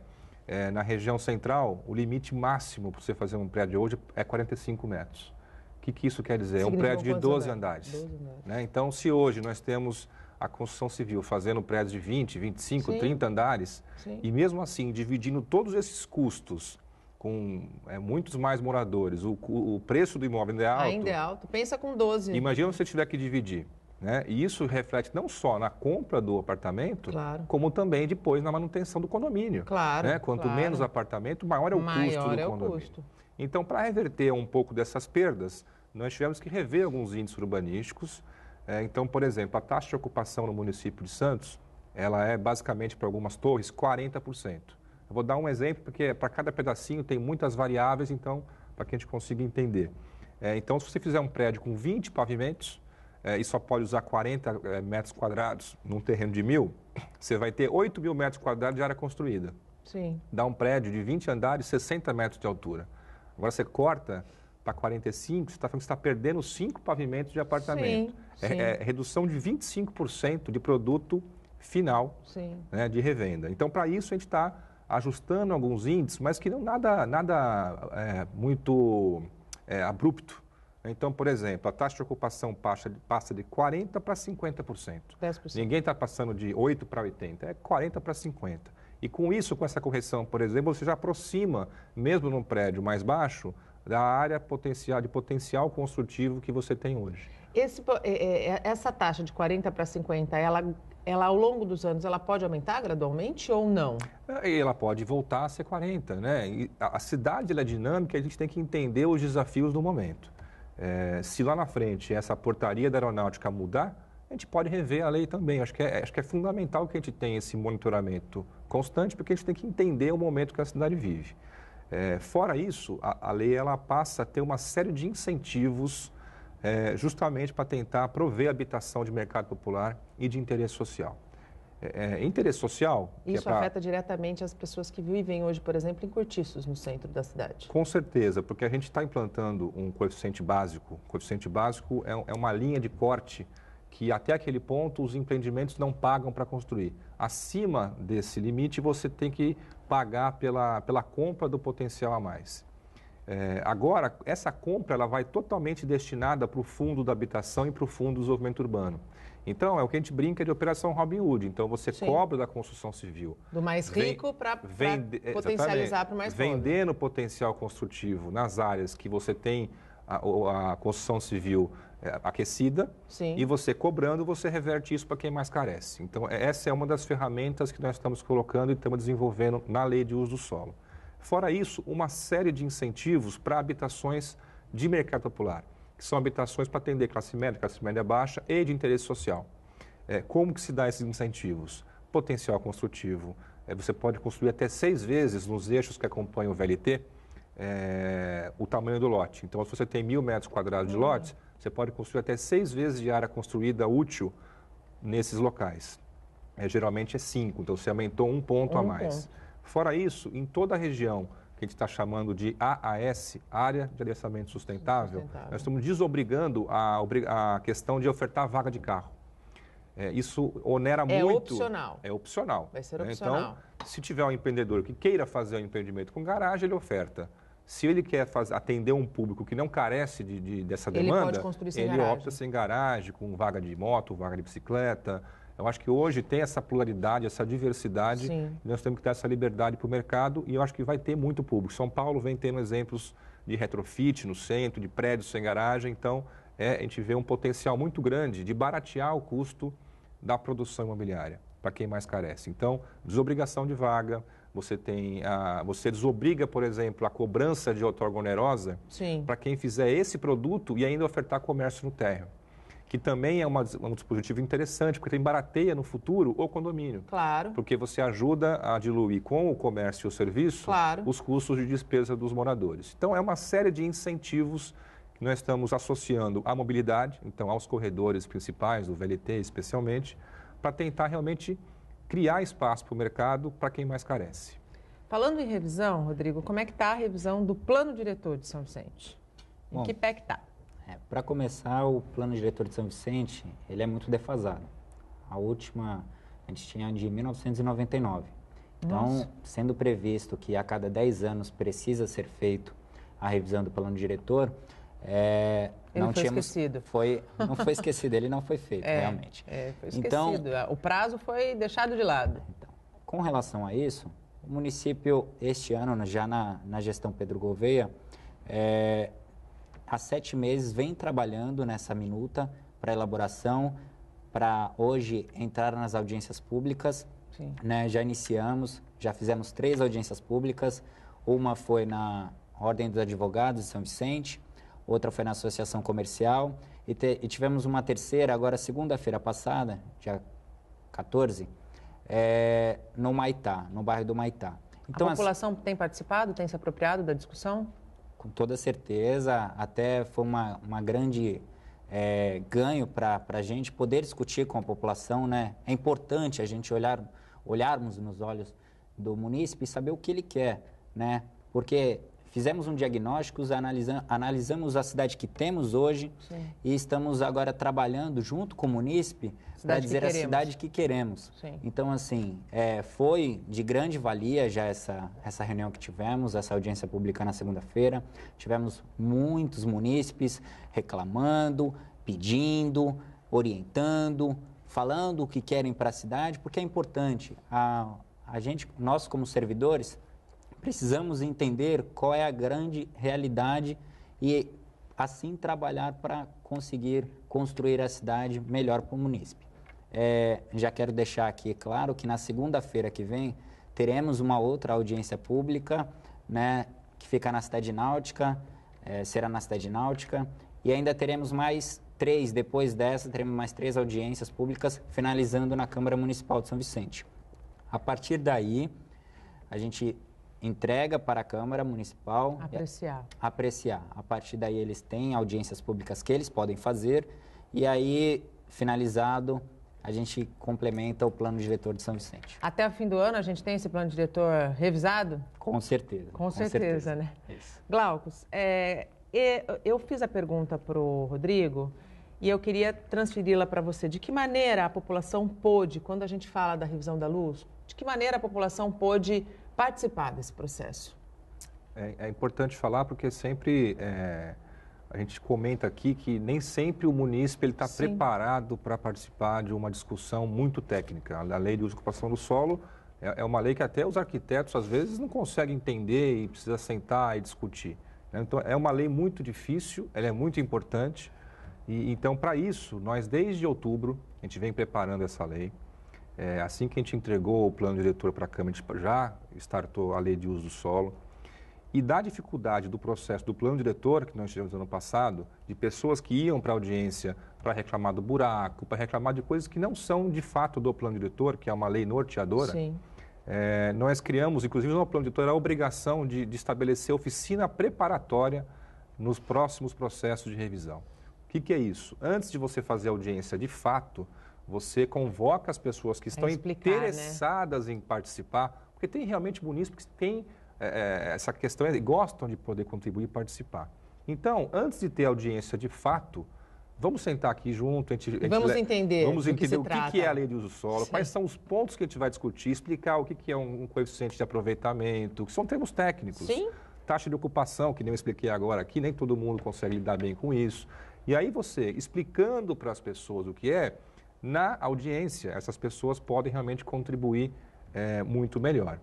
S2: na região central, o limite máximo para você fazer um prédio hoje é 45 metros. O que isso quer dizer? É um prédio de 12 andares. 12 andares. Né? Então, se hoje nós temos a construção civil fazendo prédios de 20, 25, 30 andares, e mesmo assim dividindo todos esses custos com muitos mais moradores, o preço do imóvel ainda é alto.
S1: Ainda é alto. Pensa com 12.
S2: Imagina se você tiver que dividir. Né? E isso reflete não só na compra do apartamento, como também depois na manutenção do condomínio.
S1: Claro,
S2: né? Quanto menos apartamento, maior é o custo do condomínio. Então, para reverter um pouco dessas perdas, nós tivemos que rever alguns índices urbanísticos. Então, por exemplo, a taxa de ocupação no município de Santos, ela é basicamente para algumas torres 40%. Eu vou dar um exemplo, porque para cada pedacinho tem muitas variáveis, então, para que a gente consiga entender. Então, se você fizer um prédio com 20 pavimentos, e só pode usar 40 metros quadrados num terreno de 1.000, você vai ter 8.000 metros quadrados de área construída.
S1: Sim.
S2: Dá um prédio de 20 andares, 60 metros de altura. Agora você corta para 45, você está falando que você está perdendo 5 pavimentos de apartamento.
S1: Sim.
S2: É redução de 25% de produto final, né, de revenda. Então, para isso, a gente está ajustando alguns índices, mas que não nada muito abrupto. Então, por exemplo, a taxa de ocupação passa de 40% para 50%.
S1: 10%.
S2: Ninguém está passando de 8% para 80%, é 40% para 50%. E com isso, com essa correção, por exemplo, você já aproxima, mesmo num prédio mais baixo, da área de potencial construtivo que você tem hoje.
S1: Essa taxa de 40% para 50%, ela ao longo dos anos, ela pode aumentar gradualmente ou não?
S2: Ela pode voltar a ser 40%, né? E a cidade ela é dinâmica, a gente tem que entender os desafios do momento. Se lá na frente essa portaria da aeronáutica mudar, a gente pode rever a lei também. Acho que é fundamental que a gente tenha esse monitoramento constante, porque a gente tem que entender o momento que a cidade vive. Fora isso, a lei ela passa a ter uma série de incentivos justamente para tentar prover habitação de mercado popular e de interesse social. Interesse social...
S1: Isso afeta diretamente as pessoas que vivem hoje, por exemplo, em cortiços no centro da cidade.
S2: Com certeza, porque a gente está implantando um coeficiente básico. O coeficiente básico é uma linha de corte que até aquele ponto os empreendimentos não pagam para construir. Acima desse limite, você tem que pagar pela compra do potencial a mais. Agora, essa compra ela vai totalmente destinada para o fundo da habitação e para o fundo do desenvolvimento urbano. Então, é o que a gente brinca de operação Robin Hood. Então, você cobra da construção civil.
S1: Do mais rico para potencializar para o mais pobre.
S2: Vendendo potencial construtivo nas áreas que você tem a construção civil aquecida.
S1: Sim.
S2: E você cobrando, você reverte isso para quem mais carece. Então, essa é uma das ferramentas que nós estamos colocando e estamos desenvolvendo na lei de uso do solo. Fora isso, uma série de incentivos para habitações de mercado popular, que são habitações para atender classe média baixa e de interesse social. Como que se dá esses incentivos? Potencial construtivo. Você pode construir até 6 vezes nos eixos que acompanham o VLT o tamanho do lote. Então, se você tem 1.000 metros quadrados de lotes, você pode construir até 6 vezes de área construída útil nesses locais. Geralmente é 5, então você aumentou um ponto a mais. Fora isso, em toda a região que a gente está chamando de AAS, Área de Adensamento Sustentável, nós estamos desobrigando a questão de ofertar vaga de carro. Isso onera muito...
S1: É opcional.
S2: É opcional.
S1: Vai ser opcional.
S2: Então, se tiver um empreendedor que queira fazer um empreendimento com garagem, ele oferta. Se ele quer atender um público que não carece dessa demanda,
S1: ele pode construir sem
S2: ele
S1: garagem.
S2: opta sem garagem, com vaga de moto, vaga de bicicleta. Eu acho que hoje tem essa pluralidade, essa diversidade, e nós temos que dar essa liberdade para o mercado e eu acho que vai ter muito público. São Paulo vem tendo exemplos de retrofit no centro, de prédios sem garagem, então a gente vê um potencial muito grande de baratear o custo da produção imobiliária para quem mais carece. Então, desobrigação de vaga, você desobriga, por exemplo, a cobrança de outorga onerosa para quem fizer esse produto e ainda ofertar comércio no térreo, que também é um dispositivo interessante, porque tem barateia no futuro o condomínio.
S1: Claro.
S2: Porque você ajuda a diluir com o comércio e o serviço os custos de despesa dos moradores. Então, é uma série de incentivos que nós estamos associando à mobilidade, então aos corredores principais, do VLT especialmente, para tentar realmente criar espaço para o mercado para quem mais carece.
S1: Falando em revisão, Rodrigo, como é que está a revisão do plano diretor de São Vicente? Em que pé que está?
S3: Para começar, o plano diretor de São Vicente, ele é muito defasado. A última, a gente tinha de 1999. Então, sendo previsto que a cada 10 anos precisa ser feito a revisão do plano diretor,
S1: ele foi esquecido.
S3: Não foi esquecido, ele não foi feito, realmente.
S1: Foi esquecido. Então, o prazo foi deixado de lado.
S3: Então, com relação a isso, o município, este ano, já na gestão Pedro Gouveia, há 7 meses vem trabalhando nessa minuta para elaboração, para hoje entrar nas audiências públicas. Né? Já iniciamos, já fizemos 3 audiências públicas. Uma foi na Ordem dos Advogados de São Vicente, outra foi na Associação Comercial e tivemos uma terceira, agora segunda-feira passada, dia 14, no Maitá, no bairro do Maitá.
S1: Então, a população tem participado, tem se apropriado da discussão?
S3: Com toda certeza, até foi uma grande ganho para a gente poder discutir com a população, né? É importante a gente olharmos nos olhos do munícipe e saber o que ele quer, né? Porque fizemos um diagnóstico, analisamos a cidade que temos hoje. Sim. E estamos agora trabalhando junto com o munícipe para dizer a cidade que queremos. Sim. Então, assim, foi de grande valia já essa reunião que tivemos, essa audiência pública na segunda-feira. Tivemos muitos munícipes reclamando, pedindo, orientando, falando o que querem para a cidade, porque é importante. Nós, como servidores, precisamos entender qual é a grande realidade e, assim, trabalhar para conseguir construir a cidade melhor para o munícipe. Já quero deixar aqui claro que na segunda-feira que vem teremos uma outra audiência pública, né, que fica na Cidade Náutica, será na Cidade Náutica, e ainda teremos mais 3, depois dessa, teremos mais 3 audiências públicas, finalizando na Câmara Municipal de São Vicente. A partir daí, a gente entrega para a Câmara Municipal... Apreciar. A partir daí, eles têm audiências públicas que eles podem fazer, e aí, finalizado, a gente complementa o plano diretor de São Vicente.
S1: Até o fim do ano, a gente tem esse plano diretor revisado?
S3: Com certeza.
S1: Com certeza, né?
S3: Isso.
S1: Glaucus, eu fiz a pergunta para o Rodrigo e eu queria transferi-la para você. De que maneira a população pôde, quando a gente fala da revisão da luz, de que maneira a população pôde participar desse processo?
S2: É importante falar porque sempre a gente comenta aqui que nem sempre o munícipe está preparado para participar de uma discussão muito técnica. A lei de uso e ocupação do solo é uma lei que até os arquitetos às vezes não conseguem entender e precisa sentar e discutir. Então, é uma lei muito difícil, ela é muito importante. E, então, para isso, nós desde outubro, a gente vem preparando essa lei. Assim que a gente entregou o plano diretor para a Câmara, a gente já startou a lei de uso do solo. E da dificuldade do processo do plano diretor, que nós tivemos no ano passado, de pessoas que iam para a audiência para reclamar do buraco, para reclamar de coisas que não são de fato do plano diretor, que é uma lei norteadora.
S1: Sim.
S2: Nós criamos, inclusive no plano diretor, a obrigação de estabelecer oficina preparatória nos próximos processos de revisão. O que é isso? Antes de você fazer audiência de fato, você convoca as pessoas que estão interessadas, né, em participar, porque tem realmente munícipes que têm essa questão e gostam de poder contribuir e participar. Então, antes de ter audiência de fato, vamos sentar aqui junto,
S1: vamos entender
S2: o que é a lei de uso do solo, quais são os pontos que a gente vai discutir, explicar o que é um coeficiente de aproveitamento, que são termos técnicos.
S1: Sim.
S2: Taxa de ocupação, que nem eu expliquei agora aqui, nem todo mundo consegue lidar bem com isso. E aí você, explicando para as pessoas o que é, na audiência, essas pessoas podem realmente contribuir muito melhor.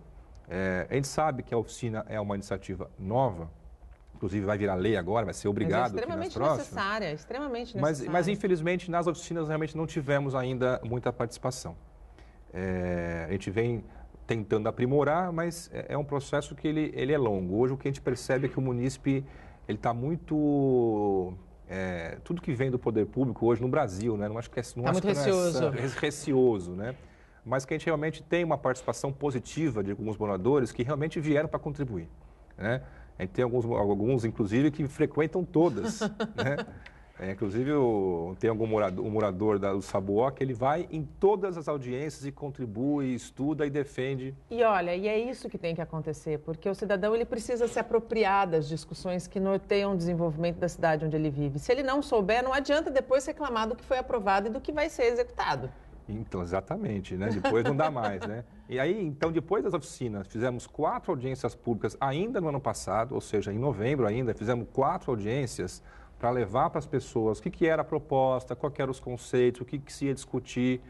S2: A gente sabe que a oficina é uma iniciativa nova, inclusive vai virar lei agora, vai ser obrigado aqui nas próximas.
S1: Extremamente necessária.
S2: Mas, infelizmente, nas oficinas realmente não tivemos ainda muita participação. A gente vem tentando aprimorar, mas é um processo que ele é longo. Hoje o que a gente percebe é que o munícipe está muito... tudo que vem do poder público hoje no Brasil, né? Não acho que
S1: muito receoso.
S2: Receoso, né? Mas que a gente realmente tem uma participação positiva de alguns moradores que realmente vieram para contribuir, né? A gente tem alguns, inclusive, que frequentam todas, né? Inclusive, tem algum morador do Sabuó que ele vai em todas as audiências e contribui, estuda e defende.
S1: E olha, e é isso que tem que acontecer, porque o cidadão ele precisa se apropriar das discussões que norteiam o desenvolvimento da cidade onde ele vive. Se ele não souber, não adianta depois reclamar do que foi aprovado e do que vai ser executado.
S2: Então, exatamente, né? Depois não dá mais, né? E aí, então, depois das oficinas, fizemos 4 audiências públicas ainda no ano passado, ou seja, em novembro ainda, fizemos 4 audiências para levar para as pessoas o que era a proposta, quais eram os conceitos, o que se ia discutir.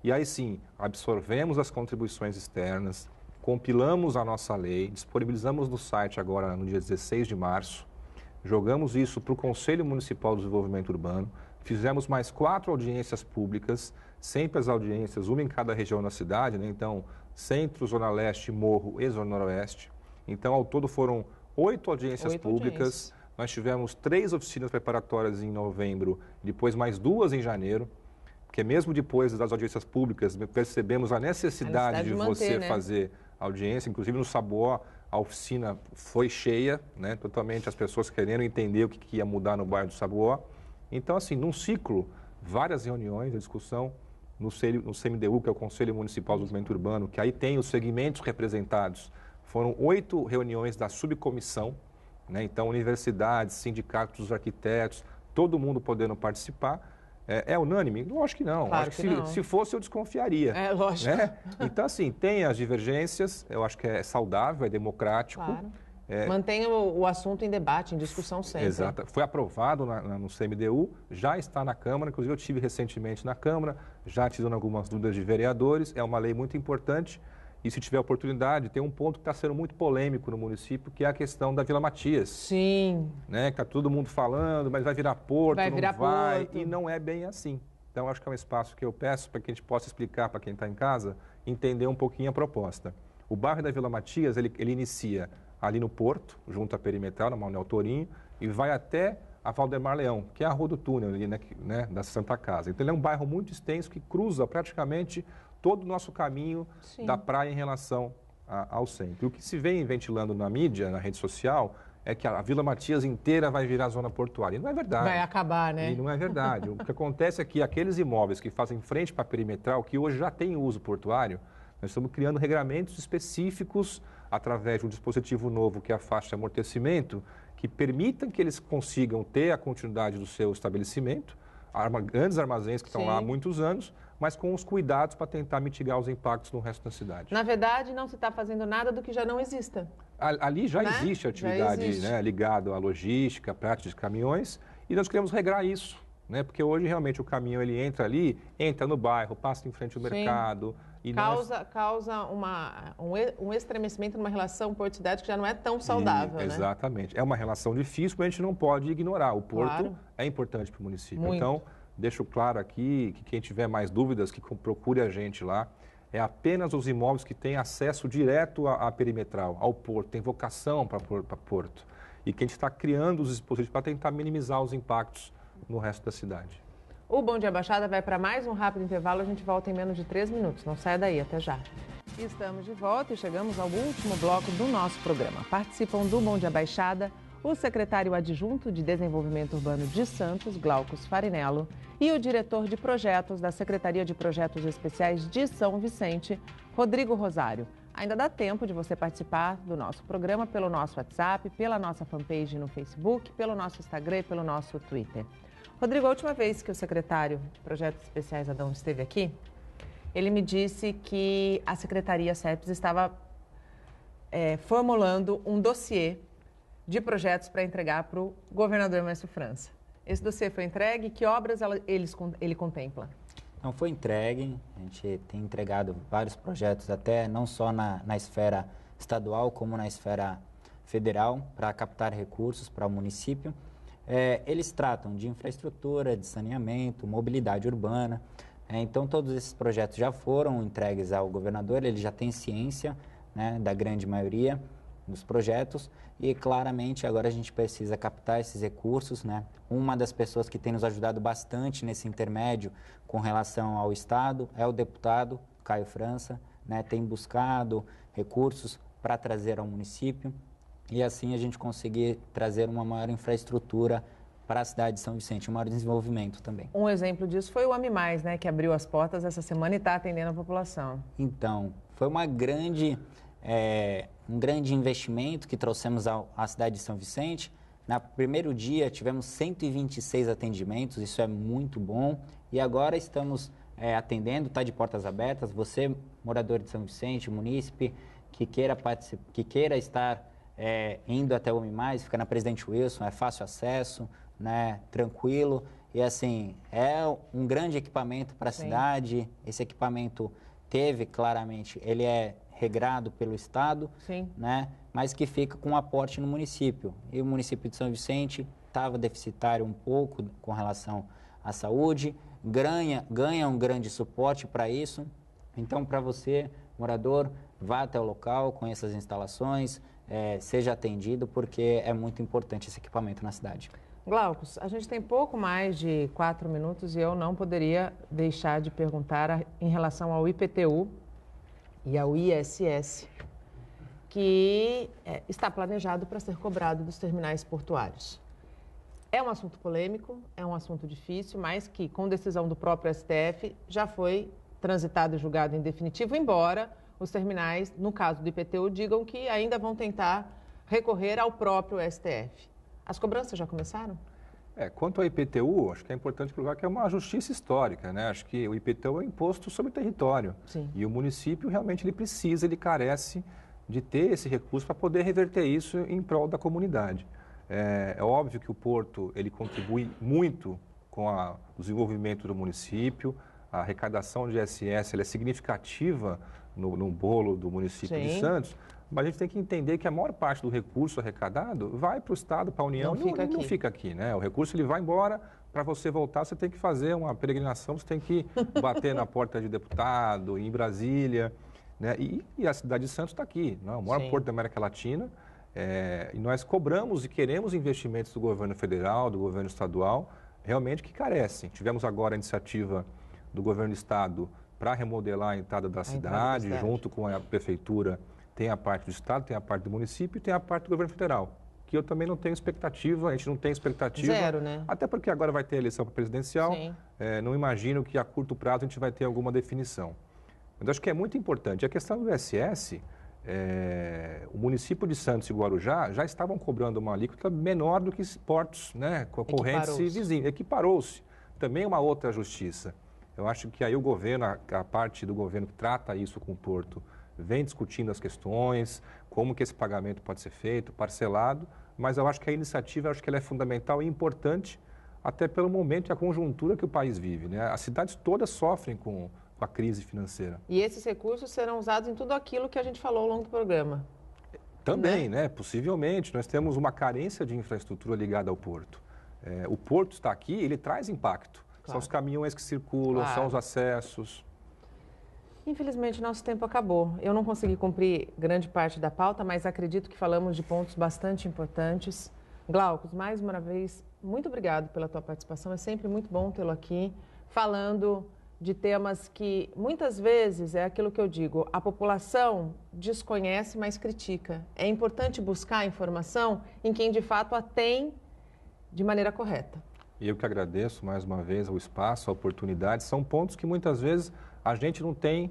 S2: E aí sim, absorvemos as contribuições externas, compilamos a nossa lei, disponibilizamos no site agora no dia 16 de março, jogamos isso para o Conselho Municipal de Desenvolvimento Urbano, fizemos mais 4 audiências públicas, sempre as audiências, uma em cada região da cidade, né? Então, Centro, Zona Leste, Morro e Zona Noroeste. Então, ao todo foram 8 audiências públicas. Nós tivemos 3 oficinas preparatórias em novembro, depois mais 2 em janeiro, porque mesmo depois das audiências públicas, percebemos a necessidade de manter, você fazer audiência. Inclusive, no Sabuó, a oficina foi cheia, né? Totalmente as pessoas querendo entender o que ia mudar no bairro do Sabuó. Então, assim, num ciclo, várias reuniões de discussão no CMDU, que é o Conselho Municipal de Desenvolvimento Urbano, que aí tem os segmentos representados. Foram 8 reuniões da subcomissão, né? Então, universidades, sindicatos dos arquitetos, todo mundo podendo participar. É unânime? Lógico que não.
S1: Claro
S2: Acho
S1: que não.
S2: Se fosse, eu desconfiaria.
S1: É, lógico.
S2: Né? Então, assim, tem as divergências, eu acho que é saudável, é democrático.
S1: Claro. Mantém o assunto em debate, em discussão sempre.
S2: Exato. Foi aprovado no CMDU, já está na Câmara, inclusive eu tive recentemente na Câmara, já tirando algumas dúvidas de vereadores, é uma lei muito importante. E se tiver oportunidade, tem um ponto que está sendo muito polêmico no município, que é a questão da Vila Matias.
S1: Sim.
S2: Né? Que está todo mundo falando, mas vai virar porto,
S1: vai virar
S2: não vai.
S1: Porto.
S2: E não é bem assim. Então, acho que é um espaço que eu peço para que a gente possa explicar para quem está em casa, entender um pouquinho a proposta. O bairro da Vila Matias, ele inicia ali no Porto, junto à Perimetral, na Manuel Torinho, e vai até a Valdemar Leão, que é a Rua do Túnel, ali, né, da Santa Casa. Então, ele é um bairro muito extenso que cruza praticamente todo o nosso caminho da praia em relação ao centro. E o que se vem ventilando na mídia, na rede social, é que a Vila Matias inteira vai virar zona portuária. E não é verdade.
S1: Vai acabar, né?
S2: E não é verdade. O que acontece é que aqueles imóveis que fazem frente para a perimetral, que hoje já tem uso portuário, nós estamos criando regramentos específicos através de um dispositivo novo, que é a faixa de amortecimento, que permitam que eles consigam ter a continuidade do seu estabelecimento, grandes armazéns que estão lá há muitos anos, mas com os cuidados para tentar mitigar os impactos no resto da cidade.
S1: Na verdade, não se está fazendo nada do que já não exista.
S2: Ali já existe atividade né, ligada à logística, prática de caminhões, e nós queremos regrar isso, né? Porque hoje realmente o caminhão ele entra ali, entra no bairro, passa em frente ao mercado. E
S1: causa um estremecimento numa relação porto-cidade que já não é tão saudável, né?
S2: Exatamente. É uma relação difícil, mas a gente não pode ignorar. O porto é importante para o município.
S1: Muito.
S2: Então, deixo claro aqui que quem tiver mais dúvidas, que procure a gente lá. É apenas os imóveis que têm acesso direto à perimetral, ao porto, tem vocação para porto. E que a gente está criando os dispositivos para tentar minimizar os impactos no resto da cidade.
S1: O Bom Dia Baixada vai para mais um rápido intervalo, a gente volta em menos de 3 minutos. Não saia daí, até já. Estamos de volta e chegamos ao último bloco do nosso programa. Participam do Bom Dia Baixada o secretário adjunto de Desenvolvimento Urbano de Santos, Glaucus Farinello, e o diretor de projetos da Secretaria de Projetos Especiais de São Vicente, Rodrigo Rosário. Ainda dá tempo de você participar do nosso programa pelo nosso WhatsApp, pela nossa fanpage no Facebook, pelo nosso Instagram e pelo nosso Twitter. Rodrigo, a última vez que o secretário de Projetos Especiais Adão esteve aqui, ele me disse que a Secretaria SEPS estava formulando um dossiê de projetos para entregar para o governador Márcio França. Esse dossiê foi entregue? Que obras ele contempla?
S3: Não foi entregue, a gente tem entregado vários projetos, até não só na esfera estadual, como na esfera federal, para captar recursos para o município. Eles tratam de infraestrutura, de saneamento, mobilidade urbana. Então, todos esses projetos já foram entregues ao governador, ele já tem ciência, né, da grande maioria dos projetos e, claramente, agora a gente precisa captar esses recursos, né? Uma das pessoas que tem nos ajudado bastante nesse intermédio com relação ao Estado é o deputado Caio França, né? Tem buscado recursos para trazer ao município e, assim, a gente conseguir trazer uma maior infraestrutura para a cidade de São Vicente, um maior desenvolvimento também.
S1: Um exemplo disso foi o AMI+, né? Que abriu as portas essa semana e está atendendo a população.
S3: Então, foi um grande investimento que trouxemos à cidade de São Vicente. No primeiro dia tivemos 126 atendimentos, isso é muito bom. E agora estamos atendendo, está de portas abertas. Você, morador de São Vicente, munícipe, que queira estar indo até o AMI+, fica na Presidente Wilson, é fácil acesso, né, tranquilo. E assim, é um grande equipamento para a cidade. Esse equipamento claramente, ele é regrado pelo Estado, né, mas que fica com um aporte no município. E o município de São Vicente estava deficitário um pouco com relação à saúde, ganha um grande suporte para isso. Então, para você, morador, vá até o local, conheça as instalações, seja atendido, porque é muito importante esse equipamento na cidade.
S1: Glaucus, a gente tem pouco mais de 4 minutos e eu não poderia deixar de perguntar em relação ao IPTU e ao ISS, que está planejado para ser cobrado dos terminais portuários. É um assunto polêmico, é um assunto difícil, mas que, com decisão do próprio STF, já foi transitado e julgado em definitivo, embora os terminais, no caso do IPTU, digam que ainda vão tentar recorrer ao próprio STF. As cobranças já começaram?
S2: Quanto ao IPTU, acho que é importante colocar que é uma justiça histórica, né? Acho que o IPTU é um imposto sobre o território.
S1: Sim.
S2: E o município realmente ele carece de ter esse recurso para poder reverter isso em prol da comunidade. É óbvio que o porto ele contribui muito com o desenvolvimento do município, a arrecadação de ISS ela é significativa no bolo do município
S1: Sim.
S2: de Santos, mas a gente tem que entender que a maior parte do recurso arrecadado vai para o Estado, para a União, não fica aqui, né? O recurso ele vai embora, para você voltar você tem que fazer uma peregrinação, você tem que bater na porta de deputado, em Brasília, né? E a cidade de Santos está aqui, né? O maior porto da América Latina, e nós cobramos e queremos investimentos do governo federal, do governo estadual, realmente que carecem. Tivemos agora a iniciativa do governo do estado para remodelar a entrada da cidade, junto com a prefeitura. Tem a parte do estado, tem a parte do município e tem a parte do governo federal, que eu também não tenho expectativa, a gente não tem expectativa.
S1: Zero, né?
S2: Até porque agora vai ter a eleição presidencial, não imagino que a curto prazo a gente vai ter alguma definição. Mas acho que é muito importante. A questão do ISS, o município de Santos e Guarujá já estavam cobrando uma alíquota menor do que portos, né, concorrentes e vizinhos. Equiparou-se. Também é uma outra justiça. Eu acho que aí o governo, a parte do governo que trata isso com o porto, vem discutindo as questões, como que esse pagamento pode ser feito, parcelado, mas eu acho que a iniciativa ela é fundamental e importante, até pelo momento e a conjuntura que o país vive, né? As cidades todas sofrem com a crise financeira.
S1: E esses recursos serão usados em tudo aquilo que a gente falou ao longo do programa.
S2: Também, né? Possivelmente. Nós temos uma carência de infraestrutura ligada ao porto. O porto está aqui, ele traz impacto. São os caminhões que circulam, são os acessos.
S1: Infelizmente, nosso tempo acabou. Eu não consegui cumprir grande parte da pauta, mas acredito que falamos de pontos bastante importantes. Glaucus, mais uma vez, muito obrigado pela tua participação. É sempre muito bom tê-lo aqui, falando de temas que, muitas vezes, é aquilo que eu digo, a população desconhece, mas critica. É importante buscar a informação em quem, de fato, a tem de maneira correta.
S2: E eu que agradeço, mais uma vez, o espaço, a oportunidade. São pontos que, muitas vezes, a gente não tem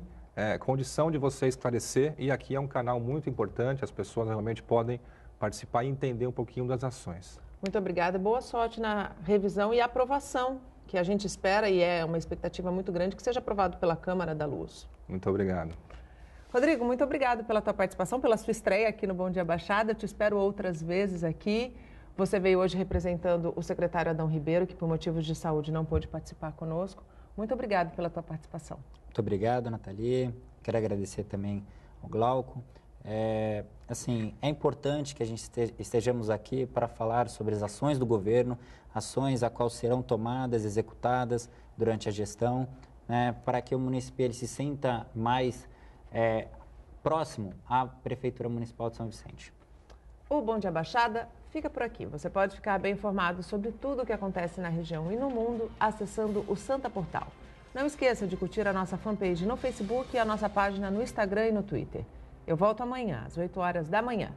S2: condição de você esclarecer, e aqui é um canal muito importante, as pessoas realmente podem participar e entender um pouquinho das ações.
S1: Muito obrigada, boa sorte na revisão e aprovação, que a gente espera e é uma expectativa muito grande, que seja aprovado pela Câmara da Luz.
S2: Muito obrigado.
S1: Rodrigo, muito obrigado pela tua participação, pela sua estreia aqui no Bom Dia Baixada, eu te espero outras vezes aqui. Você veio hoje representando o secretário Adão Ribeiro, que por motivos de saúde não pôde participar conosco. Muito obrigado pela tua participação.
S3: Muito obrigado, Nathalie. Quero agradecer também ao Glauco. É importante que a gente estejamos aqui para falar sobre as ações do governo, ações a qual serão tomadas, executadas durante a gestão, né, para que o município ele se sinta mais próximo à Prefeitura Municipal de São Vicente.
S1: O Bom Dia Baixada fica por aqui. Você pode ficar bem informado sobre tudo o que acontece na região e no mundo acessando o Santa Portal. Não esqueça de curtir a nossa fanpage no Facebook e a nossa página no Instagram e no Twitter. Eu volto amanhã, às 8 horas da manhã.